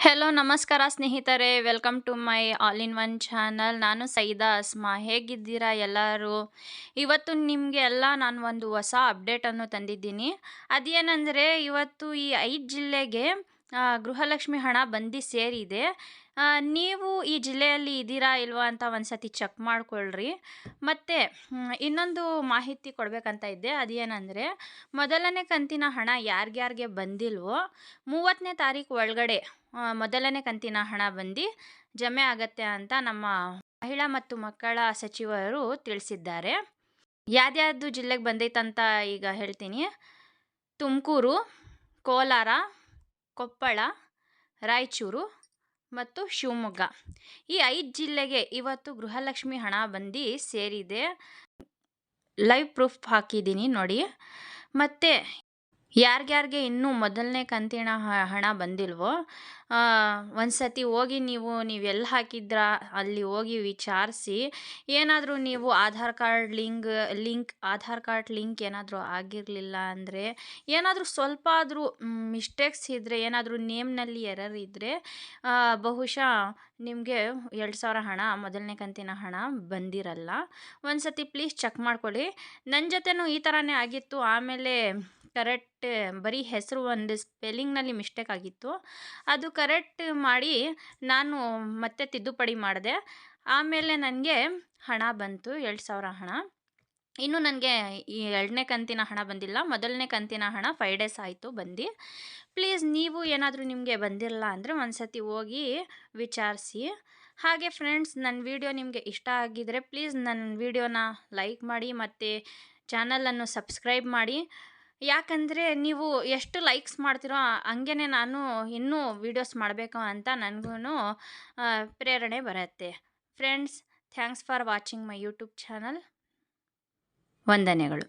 Hello ನಮಸ್ಕಾರ ಸ್ನೇಹಿತರೆ, welcome to my all in one channel. ನಾನು ಸೈದಾ ಅಸ್ಮಾ. ಹೇಗಿದ್ದೀರಾ ಎಲ್ಲರೂ? ಇವತ್ತು ನಿಮಗೆ ಎಲ್ಲ ನಾನು ಒಂದು ಹೊಸ ಅಪ್ಡೇಟನ್ನು ತಂದಿದ್ದೀನಿ. ಅದೇನೆಂದರೆ, ಇವತ್ತು ಈ 5 ಜಿಲ್ಲೆಗೆ ಗೃಹಲಕ್ಷ್ಮಿ ಹಣ ಬಂದು ಸೇರಿದೆ. ನೀವು ಈ ಜಿಲ್ಲೆಯಲ್ಲಿ ಇದ್ದೀರಾ ಇಲ್ವಾ ಅಂತ ಒಂದ್ಸತಿ ಚೆಕ್ ಮಾಡ್ಕೊಳ್ರಿ. ಮತ್ತು ಇನ್ನೊಂದು ಮಾಹಿತಿ ಕೊಡಬೇಕಂತ ಇದ್ದೆ. ಅದೇನೆಂದರೆ, ಮೊದಲನೇ ಕಂತಿನ ಹಣ ಯಾರ್ಯಾರಿಗೆ ಬಂದಿಲ್ವೋ 30ನೇ ತಾರೀಕು ಒಳಗಡೆ ಮೊದಲನೇ ಕಂತಿನ ಹಣ ಬಂದು ಜಮೆ ಆಗತ್ತೆ ಅಂತ ನಮ್ಮ ಮಹಿಳಾ ಮತ್ತು ಮಕ್ಕಳ ಸಚಿವರು ತಿಳಿಸಿದ್ದಾರೆ. ಯಾವ್ದ್ಯಾವ್ದು ಜಿಲ್ಲೆಗೆ ಬಂದೈತಂತ ಈಗ ಹೇಳ್ತೀನಿ. ತುಮಕೂರು, ಕೋಲಾರ, ಕೊಪ್ಪಳ, ರಾಯಚೂರು ಮತ್ತು ಶಿವಮೊಗ್ಗ, ಈ 5 ಜಿಲ್ಲೆಗೆ ಇವತ್ತು ಗೃಹಲಕ್ಷ್ಮಿ ಹಣ ಬಂದು ಸೇರಿದೆ. ಲೈವ್ ಪ್ರೂಫ್ ಹಾಕಿದ್ದೀನಿ ನೋಡಿ. ಮತ್ತು ಯಾರ್ಯಾರಿಗೆ ಇನ್ನೂ ಮೊದಲನೇ ಕಂತಿನ ಹಣ ಬಂದಿಲ್ವೋ ಒಂದು ಸತಿ ಹೋಗಿ ನೀವು ಎಲ್ಲಿ ಹಾಕಿದ್ರಾ ಅಲ್ಲಿ ಹೋಗಿ ವಿಚಾರಿಸಿ. ಏನಾದರೂ ನೀವು ಆಧಾರ್ ಕಾರ್ಡ್ ಲಿಂಕ್ ಏನಾದರೂ ಆಗಿರಲಿಲ್ಲ ಅಂದರೆ, ಏನಾದರೂ ಸ್ವಲ್ಪ ಆದರೂ ಮಿಸ್ಟೇಕ್ಸ್ ಇದ್ದರೆ, ಏನಾದರೂ ನೇಮ್ನಲ್ಲಿ ಎರರ್ ಇದ್ದರೆ ಬಹುಶಃ ನಿಮಗೆ 2,000 ಹಣ ಮೊದಲನೇ ಕಂತಿನ ಹಣ ಬಂದಿರಲ್ಲ. ಒಂದು ಸತಿ ಪ್ಲೀಸ್ ಚೆಕ್ ಮಾಡ್ಕೊಳ್ಳಿ. ನನ್ನ ಜೊತೆನೂ ಈ ಥರನೇ ಆಗಿತ್ತು. ಆಮೇಲೆ ಕರೆಕ್ಟ್ ಬರೀ ಹೆಸರು ಒಂದು ಸ್ಪೆಲ್ಲಿಂಗ್ನಲ್ಲಿ ಮಿಸ್ಟೇಕ್ ಆಗಿತ್ತು. ಅದು ಕರೆಕ್ಟ್ ಮಾಡಿ ನಾನು ಮತ್ತೆ ತಿದ್ದುಪಡಿ ಮಾಡಿದೆ. ಆಮೇಲೆ ನನಗೆ ಹಣ ಬಂತು, 2,000 ಹಣ. ಇನ್ನು ನನಗೆ ಈ 2ನೇ ಕಂತಿನ ಹಣ ಬಂದಿಲ್ಲ. ಮೊದಲನೇ ಕಂತಿನ ಹಣ 5 ಡೇಸ್ ಆಯಿತು ಬಂದು. ಪ್ಲೀಸ್ ನೀವು ಏನಾದರೂ ನಿಮಗೆ ಬಂದಿರಲ್ಲ ಅಂದರೆ ಒಂದು ಸತಿ ಹೋಗಿ ವಿಚಾರಿಸಿ. ಹಾಗೆ ಫ್ರೆಂಡ್ಸ್, ನನ್ನ ವಿಡಿಯೋ ನಿಮಗೆ ಇಷ್ಟ ಆಗಿದ್ದರೆ ಪ್ಲೀಸ್ ನನ್ನ ವಿಡಿಯೋನ ಲೈಕ್ ಮಾಡಿ ಮತ್ತು ಚಾನಲನ್ನು ಸಬ್ಸ್ಕ್ರೈಬ್ ಮಾಡಿ. ಯಾಕಂದರೆ ನೀವು ಎಷ್ಟು ಲೈಕ್ಸ್ ಮಾಡ್ತೀರೋ ಹಂಗೇ ನಾನು ಇನ್ನೂ ವೀಡಿಯೋಸ್ ಮಾಡಬೇಕು ಅಂತ ನನಗೂ ಪ್ರೇರಣೆ ಬರುತ್ತೆ. Friends, thanks for watching my YouTube channel. ವಂದನೆಗಳು.